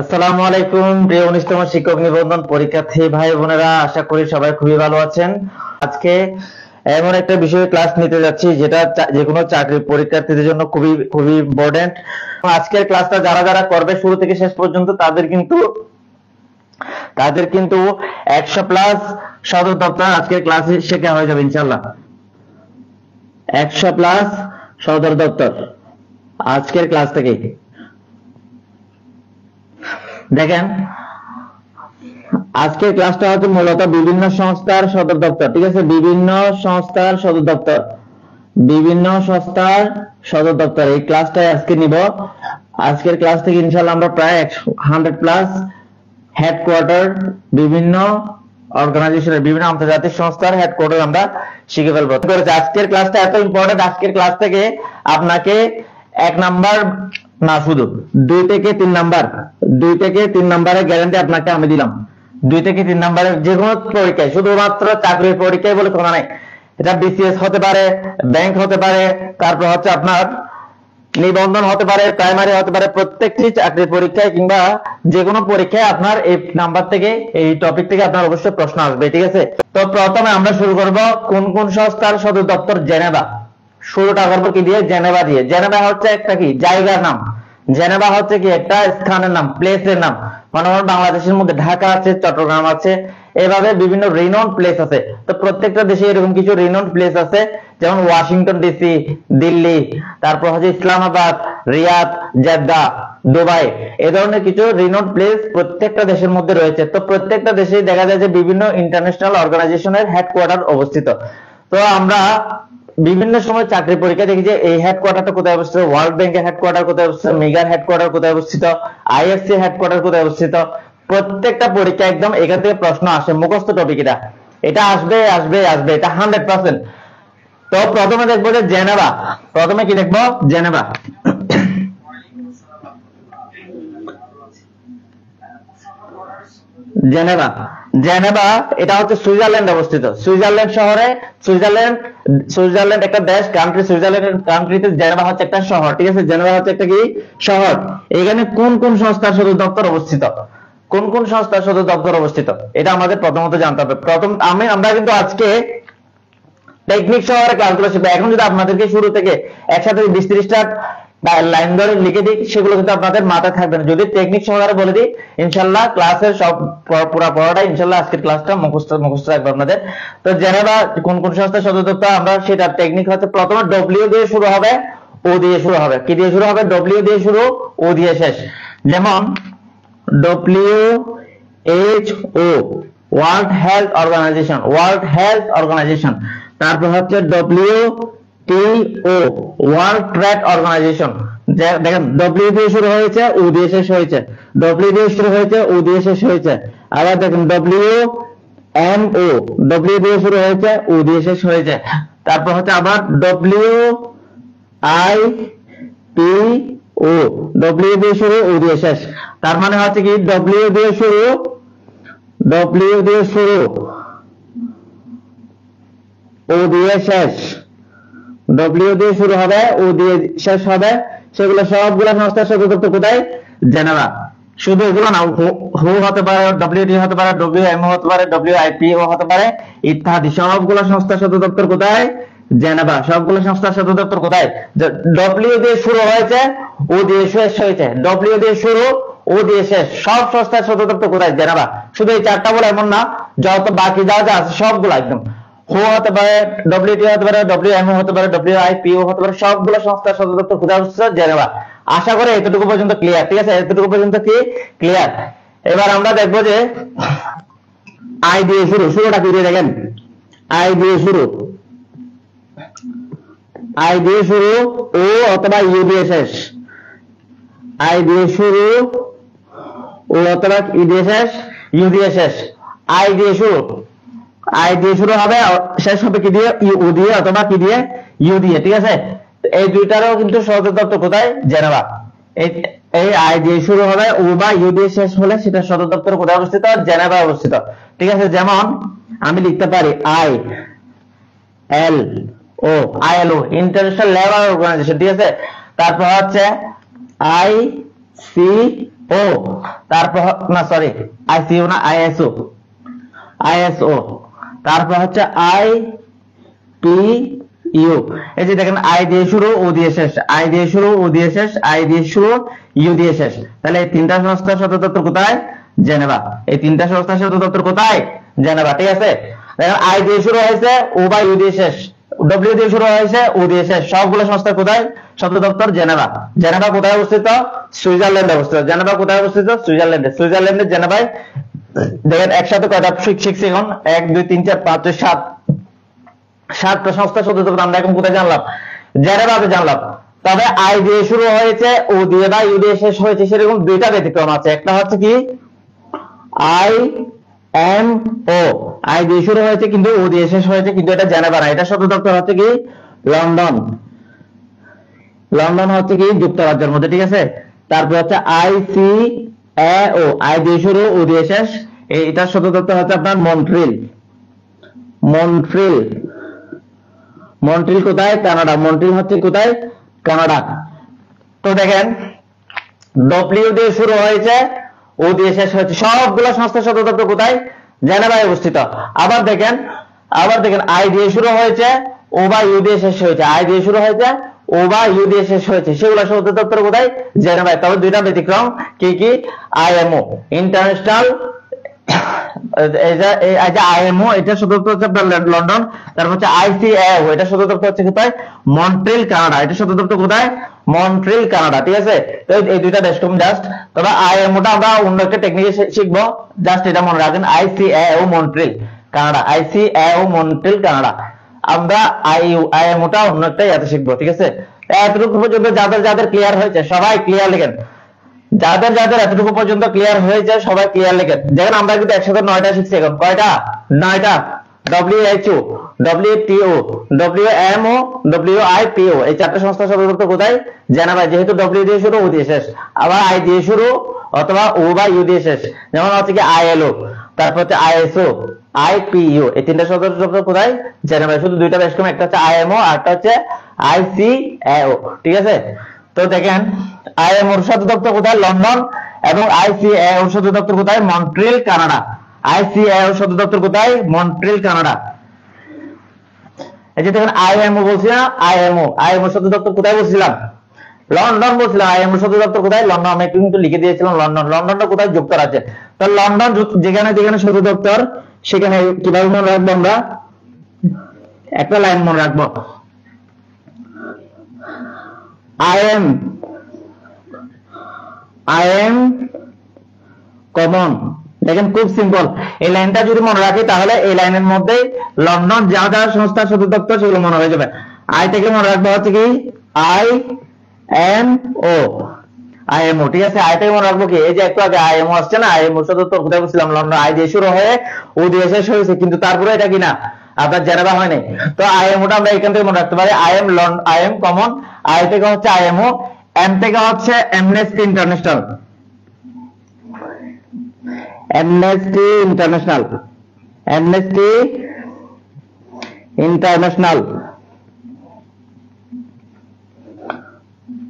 আসসালামু আলাইকুম প্রিয় 19তম শিক্ষক নিবন্ধন পরীক্ষার্থী ভাই বোনেরা, আশা করি সবাই খুবই ভালো আছেন। আজকে এমন একটা বিষয়ে ক্লাস নিতে যাচ্ছি যেটা যে কোনো চাকরির পরীক্ষার্থীদের জন্য খুবই খুবই ইম্পর্টেন্ট। আজকের ক্লাসটা যারা যারা করবে শুরু থেকে শেষ পর্যন্ত তাদের কিন্তু 100+ সদর দপ্তর আজকের ক্লাসে শেখা হয়ে যাবে ইনশাআল্লাহ। 100+ সদর দপ্তর আজকের ক্লাস থেকে। দেখেন, আজকের ক্লাসটা হচ্ছে মূলত বিভিন্ন সংস্থার সদর দপ্তর, ঠিক আছে? বিভিন্ন সংস্থার সদর দপ্তর এই ক্লাসটা আজকে নিব। আজকের ক্লাস থেকে ইনশাআল্লাহ আমরা প্রায় 100+ হেডকোয়ার্টার, বিভিন্ন অর্গানাইজেশনের, বিভিন্ন আন্তর্জাতিক সংস্থার হেডকোয়ার্টার আমরা শিখে ফেলবো। আজকের ক্লাসটা এত ইম্পর্টেন্ট, আজকের ক্লাস থেকে আপনাকে 1 নাম্বার না, শুধু 2 থেকে 3 নাম্বারের গ্যারান্টি আপনাকে আমি দিলাম। 2 থেকে 3 নাম্বারের যে কোনো পরীক্ষায়, শুধুমাত্র চাকরির পরীক্ষায় বলে কথা নাই, এটা বিসিএস হতে পারে, ব্যাংক হতে পারে, তারপর হচ্ছে আপনার নিবন্ধন হতে পারে, প্রাইমারি হতে পারে, প্রত্যেকটি চাকরির পরীক্ষায় কিংবা যে কোনো পরীক্ষায় আপনার এই নাম্বার থেকে, এই টপিক থেকে আপনার অবশ্যই প্রশ্ন আসবে, ঠিক আছে? তো প্রথমে আমরা শুরু করব কোন কোন সংস্থার সদর দপ্তর জেনেভা। শুরুটা করবো কি দিয়ে? জেনেভা দিয়ে। জেনেভা হচ্ছে একটা কি জায়গার নাম, জেনেভা হচ্ছে কি একটা স্থানের নাম, প্লেসের নাম। মানে বাংলাদেশের মধ্যে ঢাকা আছে, চট্টগ্রাম আছে, এভাবে বিভিন্ন রিনোন প্লেস আছে। তো প্রত্যেকটা দেশে এরকম কিছু রিনোন প্লেস আছে, যেমন ওয়াশিংটন ডিসি, দিল্লি, তারপর হচ্ছে ইসলামাবাদ, রিয়াদ, জেদ্দা, দুবাই, এই ধরনের কিছু রিনোন প্লেস প্রত্যেকটা দেশের মধ্যে রয়েছে। তো প্রত্যেকটা দেশেই দেখা যায় যে বিভিন্ন ইন্টারন্যাশনাল অর্গানাইজেশনের হেডকোয়ার্টার অবস্থিত। তো আমরা বিভিন্ন সময় চাকরি পরীক্ষা দেখি যে এই হেডকোয়ার্টারটা কোথায় অবস্থিত, ওয়ার্ল্ড ব্যাংকের হেডকোয়ার্টার কোথায় অবস্থিত, মেগার হেডকোয়ার্টার কোথায় অবস্থিত, আইএফসি হেডকোয়ার্টার কোথায় অবস্থিত। প্রত্যেকটা পরীক্ষা একদম এখান থেকে প্রশ্ন আসে, মুখস্থ টপিক এটা আসবে আসবে আসবে, এটা 100%। তো প্রথমে দেখবো যে জেনেভা। প্রথমে কি দেখবো? জেনেভা। জেনেভা, জেনেভা এটা হচ্ছে সুইজারল্যান্ড অবস্থিত। সুইজারল্যান্ড শহরে, সুইজারল্যান্ড একটা দেশ, কান্ট্রি। সুইজারল্যান্ড কান্ট্রিতে জেনেভা হচ্ছে একটা শহর, ঠিক আছে? জেনেভা হচ্ছে একটা কি শহর। এখানে কোন কোন সংস্থার সদর দপ্তর অবস্থিত, কোন কোন সংস্থার সদর দপ্তর অবস্থিত, এটা আমাদের প্রথমত জানতে হবে। আমরা কিন্তু আজকে টেকনিক শহরে ক্লাসগুলো শিখবো। এখন যদি আপনাদেরকে শুরু থেকে একসাথে 20-30টা লাইন ধরে লিখে দিই, সেগুলো কিন্তু আপনাদের মাথায় থাকবে না। যদি টেকনিক সহকারে বলে দিই, ইনশাল্লাহ ক্লাসের সব পুরো পড়াটা ইনশাল্লাহ আজকের ক্লাসটা মুখস্থ রাখবে আপনাদের। তো জেনেভা কোন কোন সংস্থার সদর দপ্তর, আমরা সেটা টেকনিক হচ্ছে প্রথমে ডব্লিউ দিয়ে শুরু হবে, ও দিয়ে শুরু হবে। কি দিয়ে শুরু হবে? ডব্লিউ দিয়ে শুরু, ও দিয়ে শেষ। যেমন WHO, world health organization, world health organization. তারপর হচ্ছে WTO, ওয়ার্ল্ড ট্রেড অর্গানাইজেশন। দেখেন, ডব্লিউ দিয়ে শুরু হয়েছে, ও দিয়ে শেষ হয়েছে, ডব্লিউ দিয়ে শুরু হয়েছে, ও দিয়ে শেষ হয়েছে। আবার দেখেন WMO, ডব্লিউ দিয়ে শুরু হয়েছে, ও দিয়ে শেষ হয়েছে। তারপর হচ্ছে আবার WIPO, ডব্লিউ দিয়ে শুরু, ও দিয়ে শেষ। তার মানে হচ্ছে কি ডব্লিউ দিয়ে শুরু, ও দিয়ে শেষ, ডব্লিউ দিয়ে শুরু হবে, ও দিয়ে শেষ হবে। সেগুলো সবগুলো সংস্থার সদর দপ্তর কোথায়? জেনেভা। শুধু এগুলো না, হু হতে পারে, WTO হতে পারে, WMO হতে পারে, WIPO হতে পারে, ইত্যাদি সবগুলো সংস্থার সদর দপ্তর কোথায়? জেনেভা। সবগুলো সংস্থার সদর দপ্তর কোথায়? ডব্লিউ দিয়ে শুরু হয়েছে, ও দিয়ে শেষ হয়েছে, ডব্লিউ দিয়ে শুরু, ও দিয়ে শেষ, সব সংস্থার সদর দপ্তর কোথায়? জেনেভা। শুধু এই 4টা বলে এমন না, যত বাকি যা যা আছে সবগুলো একদম, হু হতে পারে, WTO হতে পারে, WMO হতে পারে, WIPO হতে পারে, সবগুলো সংস্থার সদর দপ্তর কোথায় অবস্থিত? জেনেভা। আশা করি এতটুকু পর্যন্ত ক্লিয়ার, ঠিক আছে? এতটুকু পর্যন্ত কি ক্লিয়ার? এবার আমরা দেখবো যে আই দিয়ে শুরু, শুরুটা কি দিয়ে দেখেন, আই দিয়ে শুরু, আই দিয়ে শুরু, ও অথবা ইউ দিয়ে শেষ, আই দিয়ে শুরু, ও অথবা ই দিয়ে শেষ, ইউ দিয়ে শেষ। আই দিয়ে শুরু, আই দিয়ে শুরু হবে, শেষ হবে কি দিয়ে? ও দিয়ে অথবা কি দিয়ে? ইউ দিয়ে, ঠিক আছে? এই দুইটারও কিন্তু সদর দপ্তর কোথায়? জেনেভা। এই আই দিয়ে শুরু হবে, ও বা ইউ দিয়ে শেষ হলে সেটা সদর দপ্তর কোথায় অবস্থিত? জেনেভা অবস্থিত, ঠিক আছে? যেমন আমি লিখতে পারি ILO, ইন্টারন্যাশনাল লেবার অর্গানাইজেশন, ঠিক আছে? তারপর হচ্ছে ICO, ও, তারপর না সরি আইসিইউ না আইএসও, আইএসও, তারপর হচ্ছে আই পি ইউ। এই যে দেখেন আই দিয়ে শুরু ও দিয়ে শেষ, আই দিয়ে শুরু ও দিয়ে শেষ, আই দিয়ে শুরু ইউ দিয়ে শেষ। তাহলে এই তিনটা সংস্থার সদর দপ্তর কোথায়? জেনেভা। এই তিনটা সংস্থার সদর দপ্তর কোথায়? জেনেভা। ঠিক আছে, দেখেন আই দিয়ে শুরু হয়েছে, ও বা ইউ দিয়ে শেষ, ডব্লিউ দিয়ে শুরু হয়েছে, ও দিয়ে শেষ, সবগুলো সংস্থা কোথায়? সদর দপ্তর জেনেভা। জেনেভা কোথায় অবস্থিত? সুইজারল্যান্ডে অবস্থিত। জেনেভা কোথায় অবস্থিত? সুইজারল্যান্ডে। সুইজারল্যান্ডের জেনেভায় দেখেন একসাথে কয়টা শিখছি এখন? 1 2 3 4 5 6 7, 7টা সংস্থা সদর দপ্তর আমরা এখন কোথায় জানলাম? জেনেভাতে জানলাম। তবে আই দিয়ে শুরু হয়েছে, ও দিয়ে বা ইউ দিয়ে শেষ হয়েছে, সেরকম দুইটা ব্যতিক্রম আছে। একটা হচ্ছে কি আই এম ও, আই দিয়ে শুরু হয়েছে কিন্তু ও দিয়ে শেষ হয়েছে, কিন্তু এটা জেনেভা না, এটা সদর দপ্তর হচ্ছে কি লন্ডন। লন্ডন হচ্ছে কি যুক্তরাজ্যের মধ্যে। ঠিক আছে, তারপর হচ্ছে I C A O, I দিয়ে শুরু ও দিয়ে শেষ, এটার সদর দপ্তর হচ্ছে আপনার মন্ট্রিল। মন্ট্রিল, মন্ট্রিল কোথায়? কানাডা। মন্ট্রিল হচ্ছে কোথায়? কানাডা। তো দেখেন ডব্লিউ দিয়ে শুরু হয়েছে, ও দিয়ে শেষ হয়েছে, সবগুলো সংস্থার সদর দপ্তর কোথায়? জেনেভায় অবস্থিত। আবার দেখেন আই দিয়ে শুরু হয়েছে, ও বা ইউ দিয়ে শেষ হয়েছে, আই দিয়ে শুরু হয়েছে, ও বা ইউ দিয়ে শেষ হয়েছে, সেগুলো সদর দপ্তর কোথায়? জেনেভায়। তবে দুইটা ব্যতিক্রম, কি কি? আইএমও ইন্টারন্যাশনাল, আইএমও এটা সদর দপ্তর হচ্ছে আপনার লন্ডন। তারপর হচ্ছে আইসিএও, এটা সদর দপ্তর হচ্ছে কোথায়? Montreal Canada. এটা সদর দপ্তর কোথায়? Montreal Canada. ঠিক আছে, তো এই দুইটা দেশ কম জাস্ট। তবে আইএমওটা আমরা অন্য একটা টেকনিকে শিখবো, জাস্ট এটা মনে রাখবেন, ICAO Montreal Canada, ICAO Montreal Canada. আমরা আইএমওটা অন্য একটা ইয়াতে শিখবো। ঠিক আছে, এতটুকু পর্যন্ত যাদের যাদের ক্লিয়ার হয়েছে সবাই ক্লিয়ার লিখেন। যাদের যাদের এতটুকু পর্যন্ত ক্লিয়ার হয়েছে সবাই ক্লিয়ার লিখেন। দেখেন আমরা কিন্তু একসাথে 9টা শিখছি এখন। কয়টা? 9টা। WHO, WTO, WMO, WIPO, এই চারটা সংস্থা সদর দপ্তর কোথায়? জেনেভা। যেহেতু ডব্লিউ দিয়ে শুরু, ও দিয়ে শেষ, আবার আই দিয়ে শুরু অথবা ও বা ইউ দিয়ে শেষ, যেমন হচ্ছে কি ILO, তারপর হচ্ছে ISO, IPO, এই তিনটা সদর দপ্তর কোথায়? জেনেভা। শুধু দুইটা বেশ কম, একটা হচ্ছে IMO আর একটা হচ্ছে ICAO। ঠিক আছে, তো দেখেন আইএমওর সদর দপ্তর কোথায়? লন্ডন। এবং আইসিএও সদর দপ্তর কোথায়? Montreal Canada. আইসিএও সদর দপ্তর কোথায়? Montreal Canada. এই যে দেখেন আইএমও বলছি না, আইএমও সদর দপ্তর কোথায় বলছিলাম? লন্ডন বলছিলাম। আইএমও সদর দপ্তর কোথায়? লন্ডন। আমি কিন্তু লিখে দিয়েছিলাম লন্ডন। লন্ডনটা কোথায়? যুক্তরাজ্যে। তো লন্ডন যেখানে যেখানে সদর দপ্তর, সেখানে কিভাবে মনে রাখবো? আমরা একটা লাইন মনে রাখবো, আই এম কমন। দেখেন খুব সিম্পল, এই লাইনটা যদি মনে রাখি তাহলে এই লাইনের মধ্যে লন্ডন যা যা সংস্থার সদর দপ্তর সেগুলো মনে হয়ে যাবে। আই থেকে মনে রাখবো হচ্ছে কি আই এম ও, আইএমও। ঠিক আছে, আই থেকে মনে রাখবো কি, এই যে একটু আগে আইএমও আসছে না, আইএমও সদর দপ্তর কোথায় বলছিলাম? লন্ডন। আই দিয়ে শুরু হয়ে ও দিয়ে শেষ হয়েছে, কিন্তু তারপরে এটা কি না আপনার জেনেভা হয়নি। তো আইএমওটা আমরা এখান থেকে মনে রাখতে পারি, আই এম কমন। আই থেকে হচ্ছে আইএমও, এম থেকে হচ্ছে amnesty international, amnesty international, amnesty international.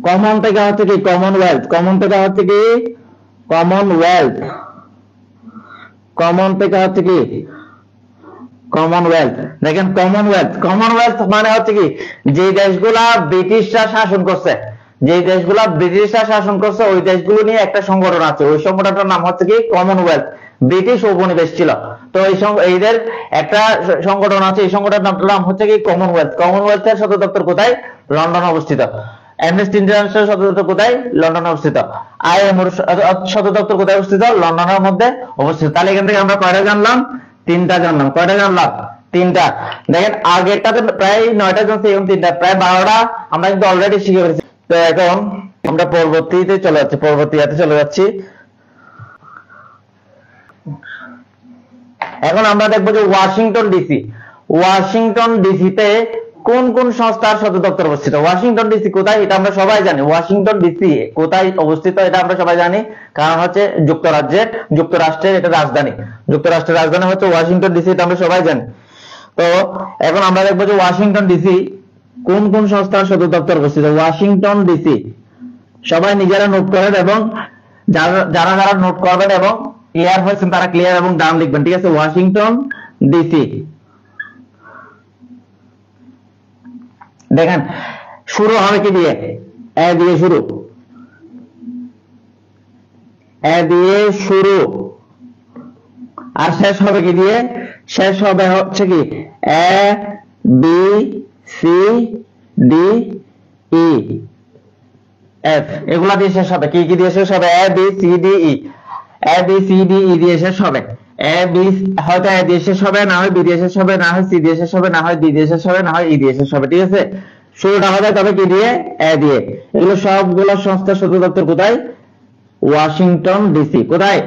Common থেকে হচ্ছে কি কমনওয়েলথ, কমন থেকে হচ্ছে কি কমনওয়েলথ, কমন থেকে হচ্ছে কি কমনওয়েলথ। দেখেন কমনওয়েলথ মানে হচ্ছে কি যে দেশগুলা ব্রিটিশরা শাসন করছে, যে দেশগুলা ব্রিটিশরা শাসন করছে ওই দেশগুলো নিয়ে একটা সংগঠন আছে, ওই সংগঠনটার নাম হচ্ছে কি কমনওয়েলথ। ব্রিটিশ উপনিবেশ ছিল, তো এইদের একটা সংগঠন আছে, এই সংগঠনের নাম হচ্ছে কি কমনওয়েলথ। কমনওয়েলথের সদর দপ্তর কোথায়? লন্ডন অবস্থিত। অ্যামনেস্টি ইন্টারন্যাশনাল সদর দপ্তর কোথায়? লন্ডন অবস্থিত। আইএমওর সদর দপ্তর কোথায় অবস্থিত? লন্ডনের মধ্যে অবস্থিত। তাহলে এখান থেকে আমরা কয়টা জানলাম? 3টা জানলাম। কয়টা জানলাম? 3টা। দেখেন আগেরটাতে প্রায় 9টা জানছি, এখন 3টা, প্রায় 12টা আমরা কিন্তু অলরেডি শিখে ফেলেছি। তো এখন আমরা পরবর্তীতে চলে যাচ্ছি, পরবর্তীতে চলে যাচ্ছি। এখন আমরা দেখবো যে ওয়াশিংটন ডিসি, ওয়াশিংটন ডিসিতে কোন কোন সংস্থার সদর দপ্তর অবস্থিত? ওয়াশিংটন ডিসি কোথায়? এটা আমরা সবাই জানি। ওয়াশিংটন ডিসি কোথায় অবস্থিত এটা আমরা সবাই জানি, কারণ হচ্ছে যুক্তরাষ্ট্রের এটা রাজধানী। যুক্তরাষ্ট্রের রাজধানী হচ্ছে ওয়াশিংটন ডিসি, এটা আমরা সবাই জানি। তো এখন আমরা দেখবো যে ওয়াশিংটন ডিসি কোন কোন সংস্থার সদর দপ্তর অবস্থিত। ওয়াশিংটন ডিসি সবাই নিজেরা নোট করেন এবং যারা যারা নোট করবেন এবং ক্লিয়ার হয়েছেন তারা ক্লিয়ার এবং ডান লিখবেন, ঠিক আছে। Washington DC. দেখেন শুরু হবে কি দিয়ে? এ দিয়ে শুরু, এ দিয়ে শুরু। আর শেষ হবে কি দিয়ে? শেষ হবে হচ্ছে কি A B C D E F, এগুলা দিয়ে শেষ হবে। কি কি দিয়ে শেষ হবে? A B C D E, A B C D E দিয়ে শেষ হবে। এ বি হয়তো এ দিয়ে শেষ হবে, না হয় বি দিয়ে শেষ হবে, না হয় সি দিয়ে শেষ হবে, না হয় ডি দিয়ে শেষ হবে, না হয় ই দিয়ে শেষ হবে, ঠিক আছে। শুরুটা হবে তবে কি দিয়ে? এ দিয়ে। এগুলো সবগুলো সংস্থার সদর দপ্তর কোথায়? Washington DC. কোথায়?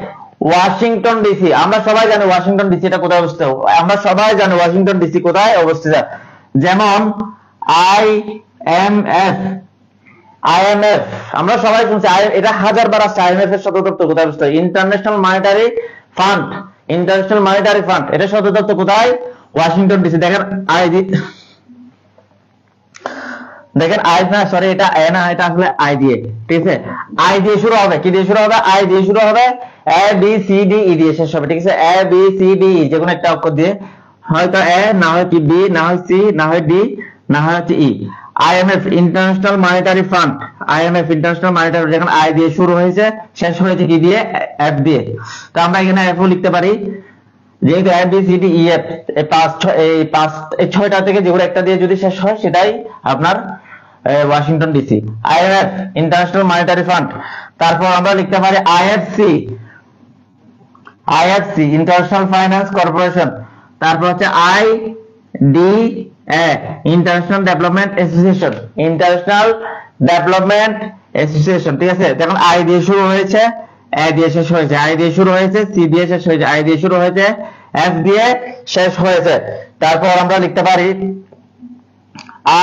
Washington DC. আমরা সবাই জানি ওয়াশিংটন ডিসি এটা কোথায় অবস্থিত। আমরা সবাই জানি ওয়াশিংটন ডিসি কোথায় অবস্থিত। যেমন আইএমএফ, আইএমএফ আমরা সবাই শুনছি, এটা হাজারবার আসছে। আইএমএফ এর সদর দপ্তর কোথায় অবস্থিত? International monetary fund, international monetary fund এটা সদর দপ্তর কোথায়? Washington DC. দেখেন দেখেন আই না, সরি এটা এ না, এটা আসলে আই দিয়ে, ঠিক আছে। আই দিয়ে শুরু হবে। কি দিয়ে শুরু হবে? আই দিয়ে শুরু হবে। A B C D E দিয়ে শেষ হবে, ঠিক আছে। এ বি সি ডি ই যে কোনো একটা অক্ষর দিয়ে, হয়তো এ, না হয় কি বি, না হয় সি, না হয় ডি, না হয় হচ্ছে E. IMF international monetary fund, IMF international monetary, যখন আই দিয়ে শুরু হয়েছে শেষ হয়েছে কি দিয়ে? এফ দিয়ে। তো আমরা এখানে এফ ও লিখতে পারি, যেহেতু A B C D E F এই ছয়টা থেকে যেগুলো একটা দিয়ে যদি শেষ হয় সেটাই আপনার Washington DC. IMF international monetary fund. তারপর আমরা লিখতে পারি IFC, IFC international finance corporation. তারপর হচ্ছে I D A international development association, international development association, ঠিক আছে। দেখুন আই দিয়ে শুরু হয়েছে, এ দিয়ে শেষ হয়েছে, আই দিয়ে শুরু হয়েছে, সি দিয়ে শেষ হয়েছে, আই দিয়ে শুরু হয়েছে, এফ দিয়ে শেষ হয়েছে। তারপর আমরা লিখতে পারি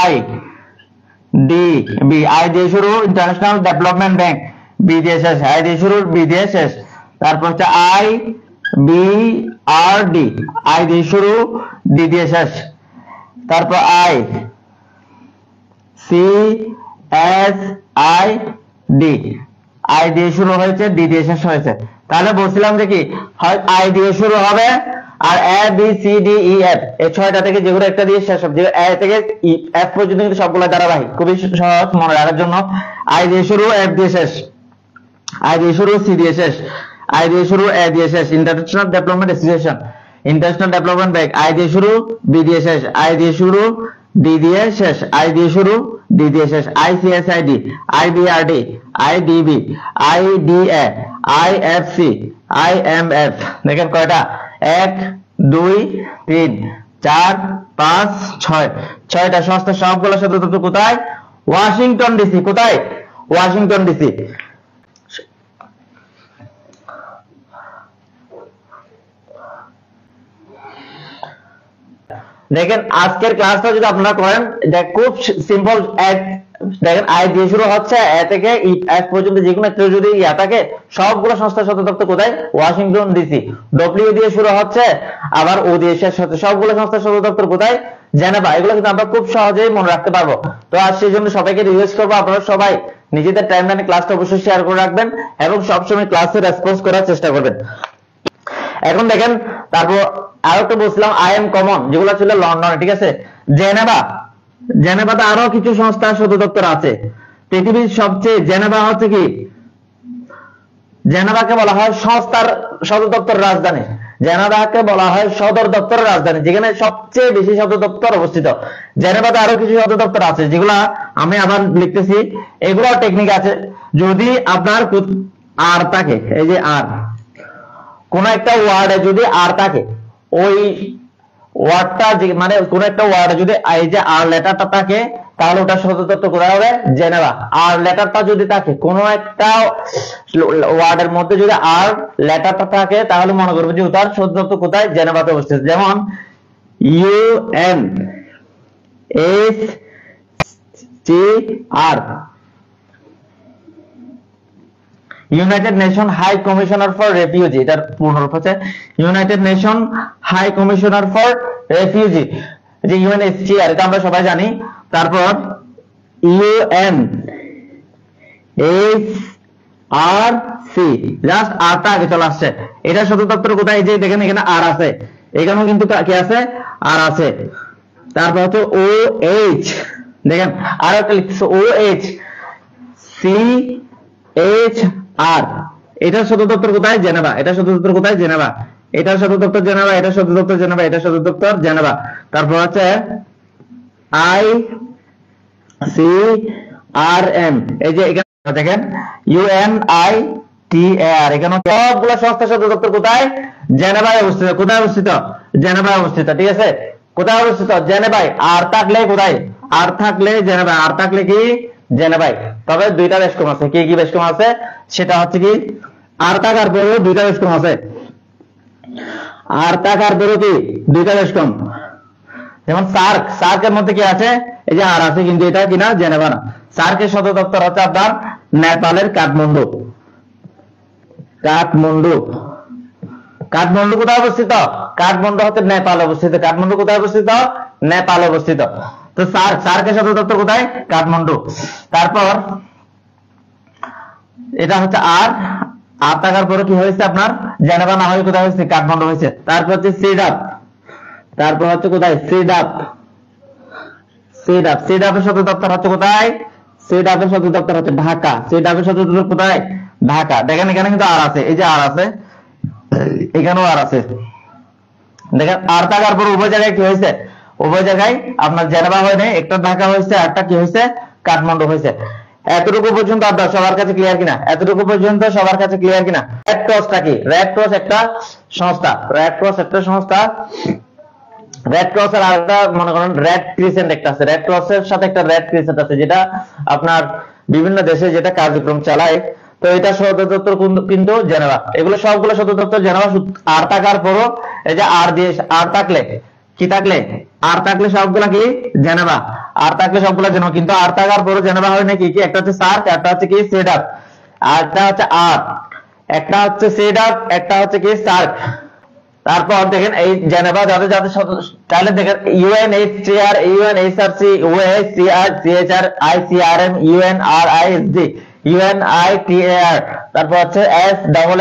আই ডি বি, আই দিয়ে শুরু ইন্টারন্যাশনাল ডেভেলপমেন্ট ব্যাংক, বি দিয়ে শেষ, আই দিয়ে শুরু, বি দিয়ে শেষ। তারপর হচ্ছে I B R D, I দিয়ে শুরু, ডি দিয়ে শেষ। তারপর I C S I D, I দিয়ে শুরু হয়েছে, ডি দিয়ে শেষ হয়েছে। তাহলে বলছিলাম যে কি হয় আই দিয়ে শুরু হবে আর A B C D E F এই ছয়টা থেকে যেগুলো একটা দিয়ে শেষ হবে, এ থেকে এফ পর্যন্ত কিন্তু সবগুলো ধারাবাহিক, খুবই সহজ মনে রাখার জন্য। আই দিয়ে শুরু, এফ দিয়ে শেষ, আই দিয়ে শুরু, সি দিয়ে শেষ, আই দিয়ে শুরু, এ দিয়ে শেষ। International development association, international development bank, I দিয়ে শুরু, বি দিয়ে শেষ, আই দিয়ে শুরু, ডি দিয়ে শেষ, আই দিয়ে শুরু, ডি দিয়ে শেষ। ICSID, IBRD, IDB, IDA, IFC, IMF. দেখেন কয়টা? 1 2 3 4 5 6, ছয়টা সংস্থা সবগুলো সদর দপ্তর কোথায়? Washington DC. কোথায়? Washington DC. দেখেন আজকের ক্লাসটা যদি আপনারা করেন, দেখ খুব সিম্পল। দেখেন আই দিয়ে শুরু হচ্ছে, এ থেকে এফ পর্যন্ত যে কোনো একটা যদি ইয়া থাকে, সবগুলো সংস্থার সদর দপ্তর কোথায়? Washington DC. ডব্লিউ দিয়ে শুরু হচ্ছে, আবার ও দিয়ে শেষ হচ্ছে, সবগুলো সংস্থার সদর দপ্তর কোথায়? জেনেভা। এগুলো কিন্তু আমরা খুব সহজেই মনে রাখতে পারবো। তো আজ সেই জন্য সবাইকে রিকোয়েস্ট করবো, আপনারা সবাই নিজেদের টাইমলাইনে ক্লাসটা অবশ্যই শেয়ার করে রাখবেন এবং সবসময় ক্লাসে রেসপন্স করার চেষ্টা করবেন। এখন দেখেন তারপর আরো একটা বলছিলাম আইএম কমন, যেগুলো ছিল লন্ডনে, ঠিক আছে। জেনেভা, জেনেভাতে আরো কিছু সংস্থার সদর দপ্তর আছে। পৃথিবীর সবচেয়ে জেনেভা হচ্ছে কি, জেনেভাকে বলা হয় সংস্থার সদর দপ্তর রাজধানী। জেনেভাকে বলা হয় সদর দপ্তরের রাজধানী, যেখানে সবচেয়ে বেশি সদর দপ্তর অবস্থিত। জেনেভাতে আরো কিছু সদর দপ্তর আছে, যেগুলা আমি আবার লিখতেছি। এগুলো টেকনিক আছে। যদি আপনার আর থাকে, এই যে আর, কোন একটা ওয়ার্ডে যদি আর থাকে, ওই ওয়ার্ডটা মানে কোন একটা ওয়ার্ডে যদি এই যে আর লেটারটা থাকে, তাহলে ওটা সদর দপ্তর কোথায় হবে? জেনেভা। আর লেটারটা যদি থাকে কোন একটা ওয়ার্ডের মধ্যে, যদি আর লেটারটা থাকে, তাহলে মনে করবে যে ওটার সদর দপ্তর কোথায়? জেনেভাতে অবস্থিত। যেমন UN S T R, united nation high commissioner for refugee, এটার পূর্ণরূপ হচ্ছে united nation high commissioner for refugee, যে ইউএনএইচসিআর, এটা আমরা সবাই জানি। তারপর UN H R C, just আরটা আগে চলে আসছে। এটা সদর দপ্তর কোথায়? এই যে দেখেন এখানে আর আছে, এখানেও কিন্তু কি আছে? আর আছে। তারপর হচ্ছে ও এইচ, দেখেন আর একটা লিখছে ও এইচ সি এইচ আর, এটা সদর দপ্তর কোথায়? জেনেভা। এটা সদর দপ্তর কোথায়? জেনেভা। এটা সদর দপ্তর জেনেভা, এটা সদর দপ্তর জেনেভা, এটা সদর দপ্তর জেনেভা। তারপর হচ্ছে আই সি আর এম, এই যে এখানে দেখেন ইউএনআই টি আর, এখানে সবগুলো সংস্থা সদর দপ্তর কোথায়? জেনেভায় অবস্থিত। কোথায় অবস্থিত? জেনেভায় অবস্থিত। ঠিক আছে, কোথায় অবস্থিত? জেনেভায়। আর থাকলে কোথায়? আর থাকলে জেনেভা। আর থাকলে কি? জেনেভায়। তবে দুইটা বেশ কম আছে। কি কি বেশ কম আছে? সেটা হচ্ছে কি, আর থাকার পরেও দুইটা বেশ কম আছে। আর থাকার পরেও কি দুইটা বেশ কম। যেমন সার্ক, সার্কের মধ্যে কি আছে? এই যে আর আছে, কিন্তু এটা কিনা? জেনেভা না। সার্কের সদর দপ্তর হচ্ছে আপনার নেপালের কাঠমান্ডু। কাঠমান্ডু, কাঠমান্ডু কোথায় অবস্থিত? কাঠমান্ডু হচ্ছে নেপাল অবস্থিত। কাঠমান্ডু কোথায় অবস্থিত? নেপাল অবস্থিত। তো সার্ক, সার্কের সদর দপ্তর কোথায়? কাঠমান্ডু। তারপর এটা হচ্ছে আর, আর থাকার পরে কি হয়েছে আপনার? জেনেভা না হয়ে কোথায় হয়েছে? কাঠমান্ডু হয়েছে। তারপর হচ্ছে সিডাপ, তারপর হচ্ছে কোথায়? সিডাপ। সিডাপ, সিডাপের সদর দপ্তর হচ্ছে কোথায়? সিডাপের সদর দপ্তর হচ্ছে ঢাকা। সিডাপের সদর দপ্তর কোথায়? ঢাকা। দেখেন এখানে কিন্তু আর আছে, এই যে আর আছে, এখানেও আর আছে। দেখেন আর থাকার পর উভয় জায়গায় কি হয়েছে? উভয় জায়গায় আপনার জেনেভা হয় নাই, একটা ঢাকা হয়েছে, একটা কি হয়েছে? কাঠমান্ডু হয়েছে। এতটুকু পর্যন্ত আপনার সবার কাছে ক্লিয়ার কিনা? এতটুকু পর্যন্ত সবার কাছে ক্লিয়ার কিনা? রেড ক্রসটা কি? রেড ক্রস একটা সংস্থা। রেড ক্রস একটা সংস্থা। রেড ক্রসের আরেকটা মনে করেন রেড ক্রিসেন্ট একটা আছে। রেড ক্রসের সাথে একটা রেড ক্রিসেন্ট আছে, যেটা আপনার বিভিন্ন দেশে যেটা কার্যক্রম চালায়। তো এটা সদর দপ্তর কিন্তু জেনেভা। এগুলো সবগুলো সদর দপ্তর জেনেভা। আর থাকার পরও এই যে আর দিয়ে, আর থাকলে কি থাকলে? আর থাকলে সবগুলা কি? জেনেভা। আর থাকলে সবগুলা জেনেভা, কিন্তু আর থাকার পরও জেনেভা হয় না। কি কি? একটা হচ্ছে সার্ক, একটা হচ্ছে কি? সেডাপ, আর একটা হচ্ছে আর, একটা হচ্ছে সেডাপ, একটা হচ্ছে কি? সার্ক। তারপর দেখেন এই জেনেভা যাদের যাদের তাহলে দেখেন ইউএনএইচসিআর, ইউএনএইচআরসি, ওএইচসিআর, সিএইচআর, আইসিআরএম, ইউএনআরআইএসডি, ইউএনআইটিএআর, তারপর হচ্ছে এস ডবল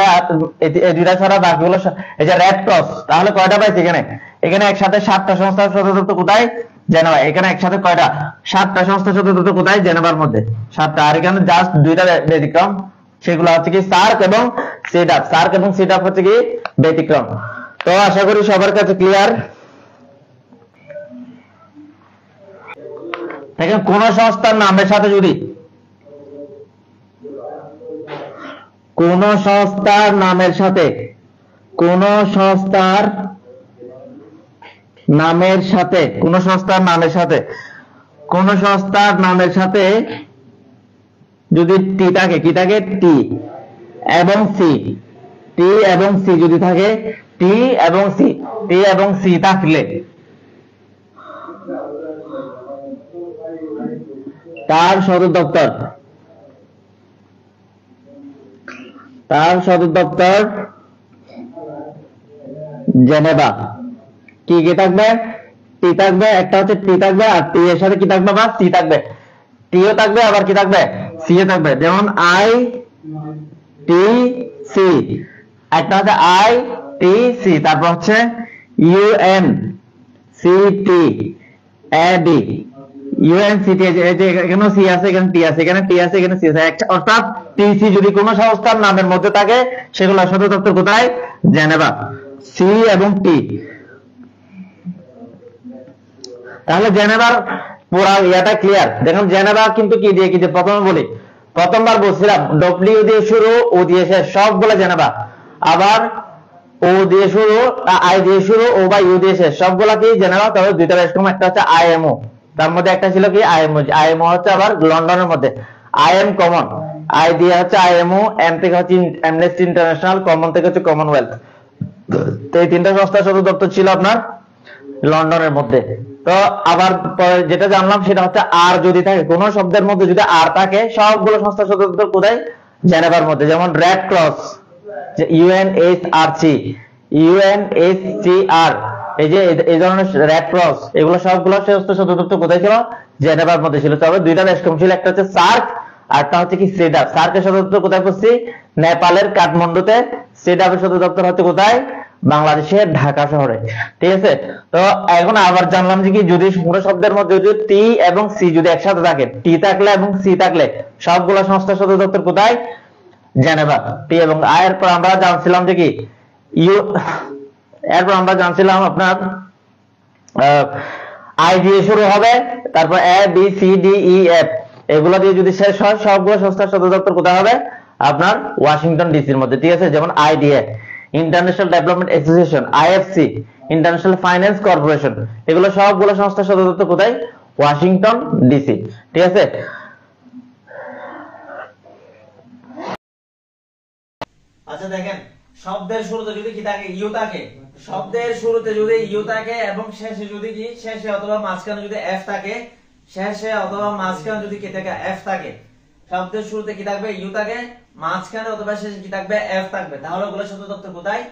এ, এই দুইটা ছাড়া বাকিগুলো এই যে রেড ক্রস। তাহলে কয়টা পাইছি এখানে? এখানে একসাথে 7টা সংস্থার সদর দপ্তর কোথায়? জেনেভা। এখানে একসাথে কয়টা? 7টা সংস্থার সদর দপ্তর কোথায়? জেনেভার মধ্যে 7টা। আর এখানে জাস্ট দুইটা ব্যতিক্রম, সেগুলো হচ্ছে কি সার্ক এবং সিডাপ। সার্ক এবং সিডাপ হচ্ছে কি ব্যতিক্রম। তো আশা করি সবার কাছে ক্লিয়ার। দেখেন কোন সংস্থার নামের সাথে যদি, কোন সংস্থার নামের সাথে, কোন সংস্থার নামের সাথে, কোন সংস্থার নামের সাথে, কোন সংস্থার নামের সাথে যদি টি থাকে, কি থাকে? টি এবং সি, টি এবং সি যদি থাকে, টি এবং সি, টি এবং সি থাকলে তার সদর দপ্তর, তার সদর দপ্তর জেনেভা। কি কি থাকবে? টি থাকবে, একটা হচ্ছে টি থাকবে, আর টি এর সাথে কি থাকবে? বা সি থাকবে। টিও থাকবে, আবার কি থাকবে? সি এ থাকবে। যেমন আই টি সি, একটা হচ্ছে আই টি সি, তারপর হচ্ছে ইউএন সি টি এডি, ইউএন সি টি, এখানে সি আছে, এখানে টি আছে, এখানে টি আছে, এখানে সি আছে। অর্থাৎ টিসি যদি কোনো সংস্থার নামের মধ্যে থাকে, সেগুলো সদর দপ্তর কোথায়? জেনেভা। সি এবং টি। তাহলে জেনেভার পুরা ইয়াটা ক্লিয়ার। দেখুন জেনেভা কিন্তু কি দিয়ে, কি যে প্রথমে বলি, প্রথমবার বলছিলাম ডব্লিউ দিয়ে শুরু, ও দিয়ে শেষ, সবগুলো জেনেভা। আবার ও দিয়ে শুরু, আই দিয়ে শুরু, ও বা ইউ দিয়ে শেষ, সবগুলা কি জেনেভা। তবে দুইটা বেশকম, একটা হচ্ছে আইএমও, তার মধ্যে একটা ছিল কি? আইএমও। আইএমও হচ্ছে আবার লন্ডনের মধ্যে। আইএম কমন, আই দিয়ে হচ্ছে আইএমও, এম থেকে হচ্ছে অ্যামনেস্টি ইন্টারন্যাশনাল, কমন থেকে হচ্ছে কমনওয়েলথ। তো এই তিনটা সংস্থার সদর দপ্তর ছিল আপনার লন্ডনের মধ্যে। তো আবার যেটা জানলাম সেটা হচ্ছে আর যদি থাকে, কোন শব্দের মধ্যে যদি আর থাকে, সবগুলো সংস্থার সদর দপ্তর কোথায়? জেনেভার মধ্যে। যেমন রেড ক্রস, ইউএনএইচআরসি, ইউএনএইচসিআর, এই যে এই ধরনের রেড ক্রস, এগুলো সবগুলো সদর দপ্তর কোথায় ছিল? জেনেভার মধ্যে ছিল। তবে দুইটা বেশকম ছিল, একটা হচ্ছে সার্ক আরটা হচ্ছে কি সেডাপ। সার্কের সদর দপ্তর কোথায় করছি? নেপালের কাঠমান্ডুতে। সেডাপের সদর দপ্তর হচ্ছে কোথায়? বাংলাদেশের ঢাকা শহরে। ঠিক আছে, তো এখন আবার জানলাম যে কি যদি পুরো শব্দের মধ্যে যদি টি এবং সি যদি একসাথে থাকে, টি থাকলে এবং সি থাকলে সবগুলো সংস্থার সদর দপ্তর কোথায়? জেনেভা। টি এবং এর পর আমরা জানছিলাম যে কি ইউ, এরপর আমরা জানছিলাম আপনার আই দিয়ে শুরু হবে, তারপর A B C D E F এগুলো দিয়ে যদি শেষ হয় সবগুলো সংস্থার সদর দপ্তর কোথায় হবে? আপনার ওয়াশিংটন ডিসির মধ্যে। ঠিক আছে, যেমন IDA international development association, IFC international finance corporation, এগুলো সবগুলো সংস্থার সদর দপ্তর কোথায়? Washington DC. ঠিক আছে, আচ্ছা দেখেন, শব্দের শুরুতে যদি কি থাকে? ইউ থাকে। শব্দের শুরুতে যদি ইউ থাকে এবং শেষে যদি কি, শেষে অথবা মাঝখানে যদি এফ থাকে, শেষে অথবা মাঝখানে যদি কি থাকে? এফ থাকে। শব্দের শুরুতে কি থাকবে? ইউ থাকে, মাঝখানে অথবা শেষে কি থাকবে? এফ থাকবে। তাহলে ওগুলো সদর দপ্তর কোথায়?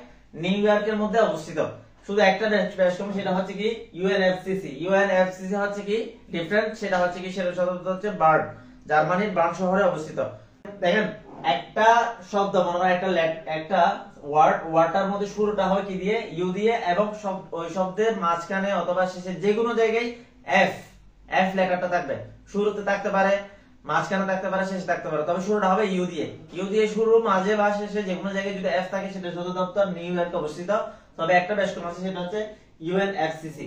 নিউ ইয়র্কের মধ্যে অবস্থিত। শুধু একটা বেশকম, সেটা হচ্ছে কি ইউএনএফসিসি। ইউএনএফসিসি হচ্ছে কি ডিফারেন্ট, সেটা হচ্ছে কি সেটা সদর দপ্তর হচ্ছে বার্ন, জার্মানির বার্ন শহরে অবস্থিত। দেখেন, একটা শব্দ মনে করেন একটা ওয়ার্ডটার মধ্যে শুরুটা হয় কি দিয়ে? ইউ দিয়ে, এবং ওই শব্দের মাঝখানে অথবা শেষে যে কোনো জায়গায় এফ এফ লেখাটা থাকবে। শুরুতে থাকতে পারে, মাঝখানে থাকতে পারে, শেষে থাকতে পারে, তবে শুরুটা হবে ইউ দিয়ে। ইউ দিয়ে শুরু, মাঝে বা শেষে যে কোনো জায়গায় যদি এফ থাকে সেটা সদর দপ্তর নিউ ইয়র্কে অবস্থিত। তবে একটা বেশ কম আছে, সেটা হচ্ছে ইউএনএফসিসি।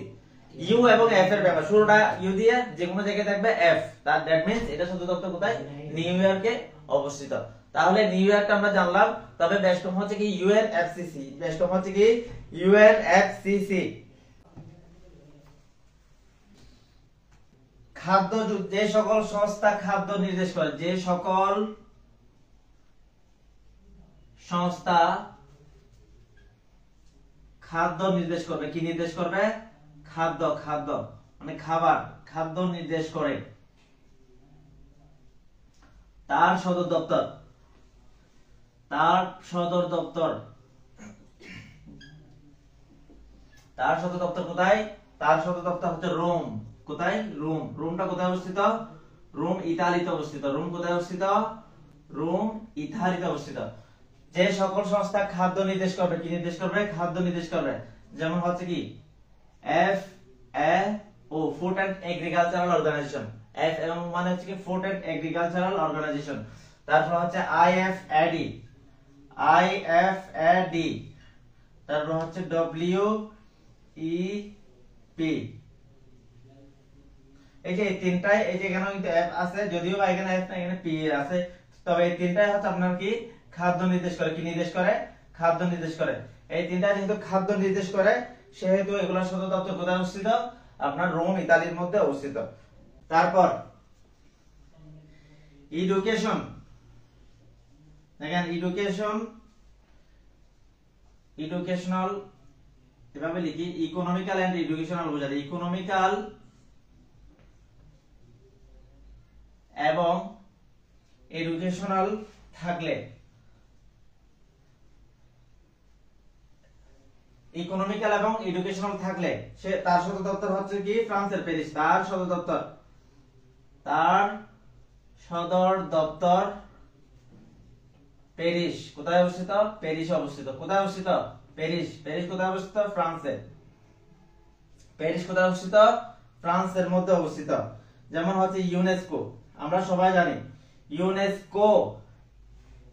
ইউ এবং এফ এর ব্যাপার, শুরুটা ইউ দিয়ে, যে কোনো জায়গায় থাকবে এফ, দ্যাট মিন্স এটা সদর দপ্তর কোথায়? নিউ ইয়র্কে অবস্থিত। তাহলে নিউ ইয়র্কটা আমরা জানলাম। তবে বেস্টম হচ্ছে কি ইউএনএফসিসি। বেস্টম হচ্ছে কি ইউএনএফসিসি। খাদ্য, যে সকল সংস্থা খাদ্য নির্দেশ করে, যে সকল সংস্থা খাদ্য নির্দেশ করবে, কি নির্দেশ করবে? খাদ্য, খাদ্য মানে খাবার, খাদ্য নির্দেশ করে, তার সদর দপ্তর, তার সদর দপ্তর, তার সদর দপ্তর কোথায়? তার সদর দপ্তর হচ্ছে রোম। কোথায়? রোম। রোমটা কোথায় অবস্থিত? রোম ইতালিতে অবস্থিত। রোম কোথায় অবস্থিত? রোম ইতালিতে অবস্থিত। যে সকল সংস্থা খাদ্য নির্দেশ করবে, কি নির্দেশ করবে? খাদ্য নির্দেশ করবে। যেমন হচ্ছে কি F A O food and agricultural organization. F এবং মানে হচ্ছে কি ফুড এন্ড এগ্রিকালচারাল অর্গানাইজেশন। তারপর হচ্ছে আইএফএডি, আইএফএডি। তারপর হচ্ছে ডব্লিউইপি। এই যে তিনটাই, এই যে এখানে কিন্তু এফ আছে, যদিও বা এখানে এফ না, এখানে পি আছে, তবে এই তিনটাই হচ্ছে আপনার কি খাদ্য নির্দেশ করে। কি নির্দেশ করে? খাদ্য নির্দেশ করে। এই তিনটা যেহেতু খাদ্য নির্দেশ করে, সেহেতু এগুলোর সদর দপ্তর কোথায় অবস্থিত? আপনার রোম ইতালির মধ্যে অবস্থিত। তারপর এডুকেশন। দেখেন এডুকেশন, এডুকেশনাল এভাবে লিখি, ইকোনমিক্যাল এন্ড এডুকেশনাল বোঝায়। ইকোনমিক্যাল এবং এডুকেশনাল থাকলে, ইকোনমিক্যাল এবং এডুকেশনাল থাকলে সে তার সদর দপ্তর হচ্ছে কি ফ্রান্সের প্যারিস। তার সদর দপ্তর, তার সদর দপ্তর প্যারিস। কোথায় অবস্থিত? প্যারিস অবস্থিত। কোথায় অবস্থিত? প্যারিস। প্যারিস কোথায় অবস্থিত? ফ্রান্সে। প্যারিস কোথায় অবস্থিত? ফ্রান্সের মধ্যে অবস্থিত। যেমন হচ্ছে ইউনেস্কো, আমরা সবাই জানি UNESCO,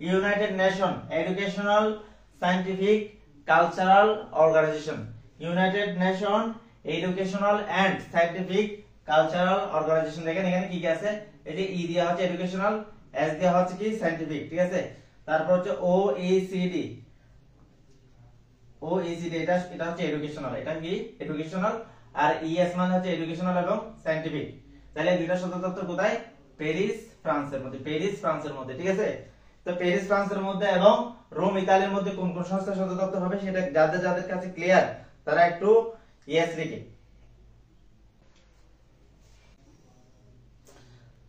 united nation educational scientific cultural organization. United nation educational and scientific cultural organization. দেখেন এখানে কি কি আছে, এই যে ই দেয়া হচ্ছে এডুকেশনাল, এস দেয়া হচ্ছে কি সায়েন্টিফিক। ঠিক আছে, তারপর হচ্ছে ওইসিডি, ওইসিডি এটা হচ্ছে এডুকেশনাল, এটা কি এডুকেশনাল, আর ইএস মানে হচ্ছে এডুকেশনাল এবং সায়েন্টিফিক। তাহলে দুইটা সদর দপ্তর কোথায়? প্যারিস ফ্রান্সের মধ্যে। প্যারিস ফ্রান্সের মধ্যে। ঠিক আছে, তো প্যারিস ফ্রান্সের মধ্যে এবং রোম ইতালির মধ্যে কোন কোন সংস্থার সদর দপ্তর হবে সেটা যাদের যাদের কাছে ক্লিয়ার তারা একটু ইয়েস লিখে।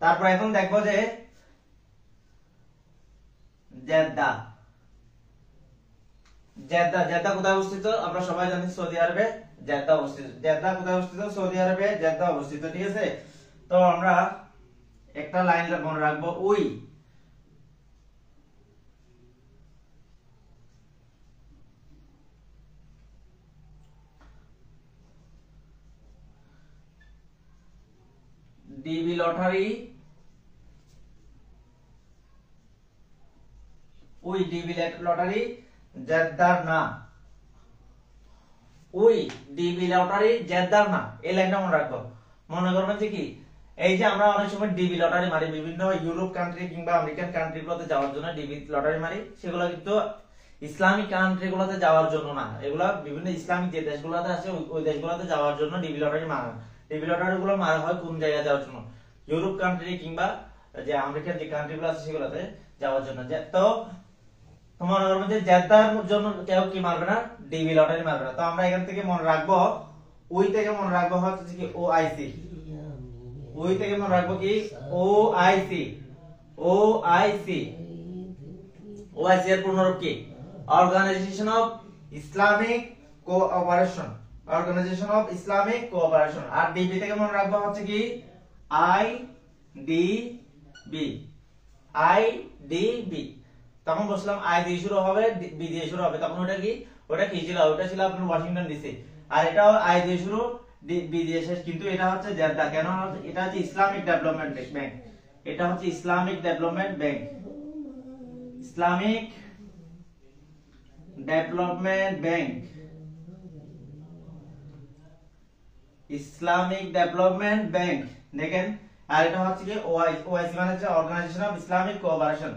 তারপর এখন দেখবো যে জেদ্দা। জেদ্দা, জেদ্দা কোথায় অবস্থিত? আমরা সবাই জানি সৌদি আরবে জেদ্দা অবস্থিত। জেদ্দা কোথায় অবস্থিত? সৌদি আরবে জেদ্দা অবস্থিত। ঠিক আছে, তো আমরা একটা লাইন মনে রাখবো, we. DB lottery, we DB lottery জেদ্দার না, উই ডিবি লটারি জেদ্দার না, এই লাইনটা মনে রাখবো। মনে করবেন যে কি, এই যে আমরা অনেক সময় ডিবি লটারি মারি বিভিন্ন ইউরোপ কান্ট্রি কিংবা আমেরিকান কান্ট্রি গুলোতে যাওয়ার জন্য ডিবি লটারি মারি, সেগুলো কিন্তু ইসলামিক কান্ট্রি গুলোতে যাওয়ার জন্য না, এগুলা বিভিন্ন ইসলামিক যে দেশগুলোতে আছে ওই দেশগুলোতে যাওয়ার জন্য ডিবি লটারি মারা। ডিবি লটারি গুলো মারা হয় কোন জায়গায় যাওয়ার জন্য, ইউরোপ কান্ট্রি কিংবা যে আমেরিকান যে কান্ট্রি গুলো আছে সেগুলোতে যাওয়ার জন্য। তো মনে করবেন যে জেদ্দার জন্য কেউ কি মারবে না, ডিবি লটারি মারবে না। তো আমরা এখান থেকে মনে রাখবো, উই থেকে মনে রাখবো হচ্ছে কি ও আইসি, উই থেকে মনে রাখবো কি ও আইসি, ও আইসি, ও আইসি এর পূর্ণরূপ কি, organization of Islamic cooperation, organization of Islamic cooperation. আর ডিবি থেকে মনে রাখবো হচ্ছে কি I D B, I D B. তখন বলছিলাম আই দিয়ে শুরু হবে, বি দিয়ে শুরু হবে, তখন ওটা কি, ওটা কি ছিল, ওটা ছিল আপনার ওয়াশিংটন ডিসি। আর এটাও আই দিয়ে শুরু, বি দিয়ে শেষ, কিন্তু এটা হচ্ছে জেদ্দা। কেন? এটা হচ্ছে ইসলামিক ডেভেলপমেন্ট ব্যাংক, এটা হচ্ছে Islamic development bank, Islamic development bank, Islamic development bank. দেখেন, আর এটা হচ্ছে কি ওআইসি মানে হচ্ছে organization of Islamic cooperation,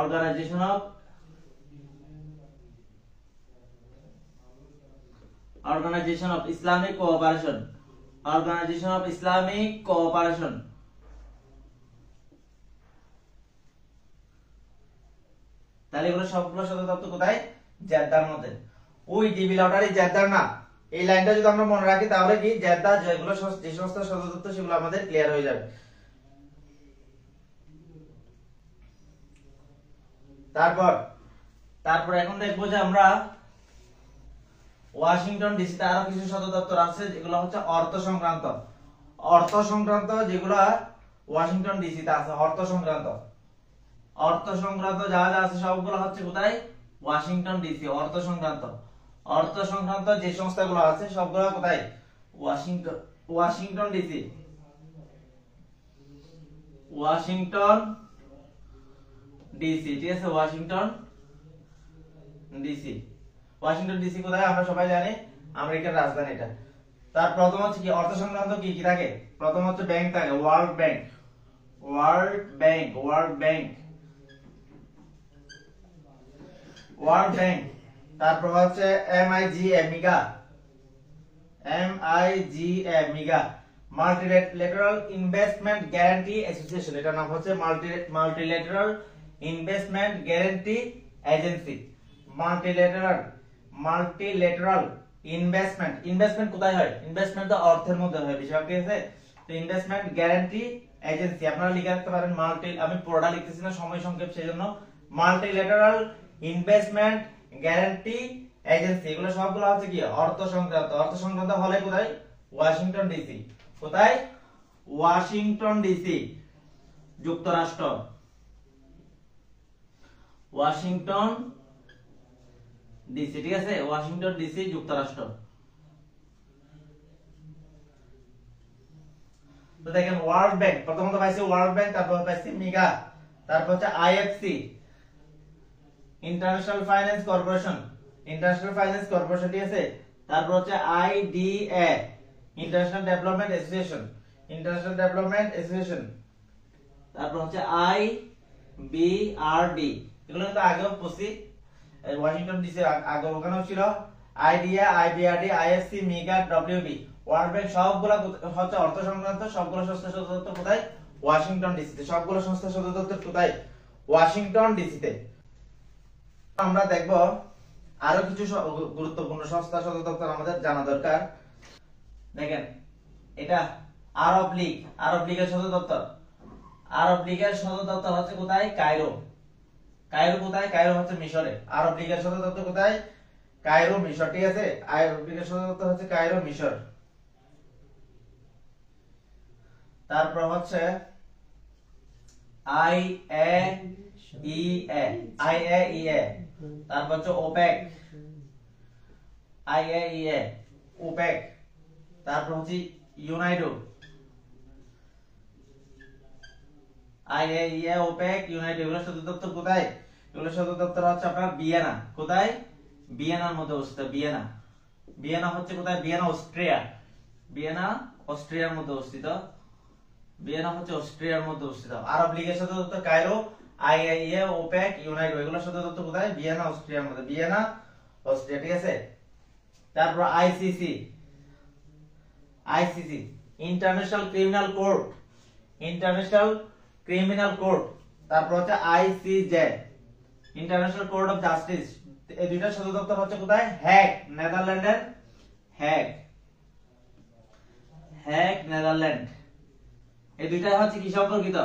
organization of Islamic cooperation, organization of Islamic cooperation. তাহলে এগুলো সবগুলো সদর দপ্তর কোথায়? জেদ্দার মধ্যে। ওই ডিবি লটারি জেদ্দার না, এই লাইনটা যদি আমরা মনে রাখি তাহলে কি জেদ্দা যেগুলো যে সমস্ত সদর দপ্তর সেগুলো আমাদের ক্লিয়ার হয়ে যাবে। তারপর এখন দেখবো যে আমরা ওয়াশিংটন ডিসিতে আরো কিছু সদর দপ্তর আছে যেগুলো হচ্ছে অর্থ সংক্রান্ত যেগুলো ওয়াশিংটন ডিসিতে আছে, অর্থ সংক্রান্ত যা যা আছে সবগুলো হচ্ছে কোথায়? Washington DC. অর্থ সংক্রান্ত যে সংস্থাগুলো আছে সবগুলো কোথায়? Washington DC, Washington DC. ঠিক আছে, ওয়াশিংটন ডিসি কোথায়? আমরা সবাই জানি আমেরিকার রাজধানী এটা। তার প্রথম হচ্ছে কি অর্থ সংক্রান্ত কি কি থাকে? প্রথম হচ্ছে ব্যাংক থাকে, ওয়ার্ল্ড ব্যাংক। তারপর হচ্ছে MIGA, MIGA, multilateral investment guarantee association. এটার নাম হচ্ছে multilateral investment guarantee agency. Multilateral investment কোথায় হয়? ইনভেস্টমেন্ট তো অর্থের মধ্যে হয় বিষয়, ঠিক আছে? তো ইনভেস্টমেন্ট গ্যারান্টি এজেন্সি আপনারা লিখে রাখতে পারেন। আমি পুরোটা লিখতেছি না, সময় সংক্ষেপ, সেজন্য মাল্টিল্যাটারাল ইনভেস্টমেন্ট গ্যারান্টি এজেন্সি। এগুলো সবগুলো হচ্ছে কি অর্থ সংক্রান্ত হলে কোথায়? Washington DC. কোথায়? ওয়াশিংটন ডিসি, যুক্তরাষ্ট্র। ওয়াশিংটন ডিসি, ঠিক আছে, ওয়াশিংটন ডিসি, যুক্তরাষ্ট্র। তো দেখেন ওয়ার্ল্ড ব্যাংক প্রথমত পাইছে, ওয়ার্ল্ড ব্যাংক, তারপর পাইছে মিগা, তারপর হচ্ছে IFC, ইন্টারন্যাশনাল ফাইন্যান্স কর্পোরেশন, ঠিক আছে। তারপর হচ্ছে IDA, ইন্টারন্যাশনাল ডেভেলপমেন্ট অ্যাসোসিয়েশন, তারপর হচ্ছে IBRD। এগুলো কিন্তু আগেও পড়ছি, ওয়াশিংটন ডিসি আগে ওখানেও ছিল। IDA, IBRD, IFC, MIGA, WB, world bank সবগুলো হচ্ছে অর্থ সংক্রান্ত। সবগুলো সংস্থা সদর দপ্তর কোথায়? ওয়াশিংটন ডিসিতে। সবগুলো সংস্থা সদর দপ্তর কোথায়? ওয়াশিংটন ডিসিতে। আমরা দেখব আরো কিছু গুরুত্বপূর্ণ সংস্থা সদর দপ্তর আমাদের জানা দরকার। দেখেন এটা আরব লীগের সদর দপ্তর। আরব লীগের সদর দপ্তর হচ্ছে কোথায়? কায়রো। কোথায়? কায়রো হচ্ছে মিশরে। আরব লীগের সদর দপ্তর কোথায়? কায়রো, মিশর, ঠিক আছে। আরব লীগের সদর দপ্তর হচ্ছে কায়রো, মিশর। তারপর হচ্ছে I A E A, I A E A. তারপর হচ্ছে OPEC, I A E A, OPEC. তারপর হচ্ছে ইউনাইডো, I A E A, opaque, ইউনাইডো। এগুলোর সদর দপ্তর কোথায়? এগুলোর সদর দপ্তর হচ্ছে আপনার ভিয়েনা। কোথায়? ভিয়েনার মধ্যে অবস্থিত। ভিয়েনা, ভিয়েনা হচ্ছে কোথায়? ভিয়েনা অস্ট্রিয়া, ভিয়েনা অস্ট্রিয়ার মধ্যে অবস্থিত। ভিয়েনা হচ্ছে অস্ট্রিয়ার মধ্যে অবস্থিত। আরব লীগের সদর দপ্তর কায়রো, আইএইএ, ওপেক, ইউনাইডো। এগুলোর সদর দপ্তর কোথায়? ভিয়েনা অস্ট্রিয়ার মধ্যে, ভিয়েনা অস্ট্রিয়া। ঠিক আছে। তারপর ICC, ICC international criminal court, international criminal court. তারপর হচ্ছে ICJ, international court of justice. এই দুইটার সদর দপ্তর হচ্ছে কোথায়? হেগ, নেদারল্যান্ডের হেগ, হেগ নেদারল্যান্ড। এই দুইটা হচ্ছে কি সম্পর্কিত?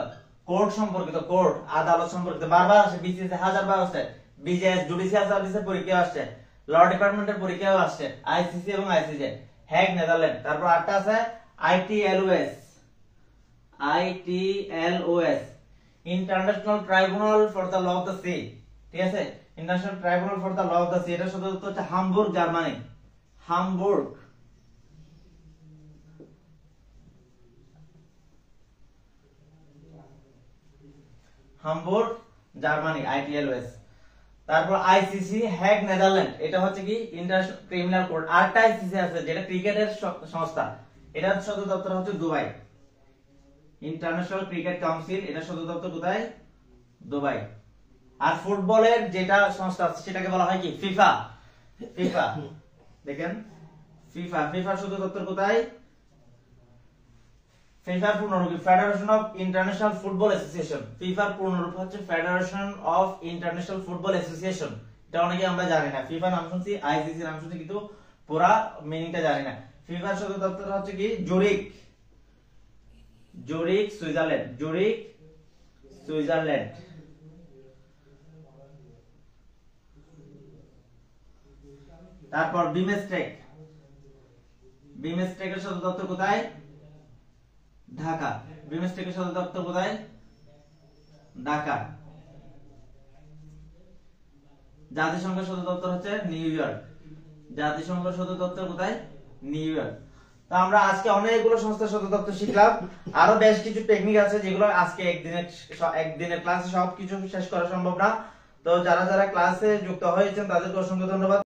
কোর্ট সম্পর্কিত, কোর্ট আদালত সম্পর্কিত। বারবার আসে, বিসিএস হাজারবার আসছে, বিজেএস জুডিশিয়াল সার্ভিসের পরীক্ষা আসছে, ল ডিপার্টমেন্টের পরীক্ষাও আসছে, আইসিসি এবং আইসিজে, হেগ নেদারল্যান্ড। তারপর আটটা আছে ITLOS, ITLOS international tribunal for the law of the sea. ঠিক আছে, international tribunal for the law of the sea. এটা সদর দপ্তর হচ্ছে Hamburg, Germany, Hamburg. Hamburg, Germany, ITLOS. তারপর আইসিসি, হেগ, নেদারল্যান্ড। এটা হচ্ছে কি? International criminal court. আরেকটা আইসিসি আছে যেটা ক্রিকেটের সংস্থা, এটার সদর দপ্তর হচ্ছে দুবাই, ইন্টারন্যাশনাল ক্রিকেট কাউন্সিল। এটা সদর দপ্তর কোথায়? দুবাই। আর ফুটবলের যেটা সংস্থা আছে সেটাকে বলা হয় কি? FIFA, FIFA. দেখেন ফিফা, ফিফার সদর দপ্তর কোথায়? ফিফার পূর্ণরূপ federation of international football association. ফিফার পূর্ণরূপ হচ্ছে federation of international football association. এটা অনেকে আমরা জানি না। ফিফা নাম শুনছি, আইসিসি নাম শুনছি, কিন্তু পুরা মিনিংটা জানি না। ফিফার সদর দপ্তর হচ্ছে কি? Zurich, Zurich, Switzerland, Zurich, Switzerland. তারপর বিমস্টেক, বিমস্টেকের সদর দপ্তর কোথায়? ঢাকা। বিমস্টেকের সদর দপ্তর কোথায়? ঢাকা। জাতিসংঘের সদর দপ্তর হচ্ছে নিউ ইয়র্ক, জাতিসংঘের সদর দপ্তর কোথায়? New York. তো আমরা আজকে অনেকগুলো সংস্থার সদর দপ্তর শিখলাম। আরো বেশ কিছু টেকনিক আছে যেগুলো আজকে একদিনের ক্লাসে সবকিছু শেষ করা সম্ভব না। তো যারা যারা ক্লাসে যুক্ত হয়েছেন তাদেরকে অসংখ্য ধন্যবাদ।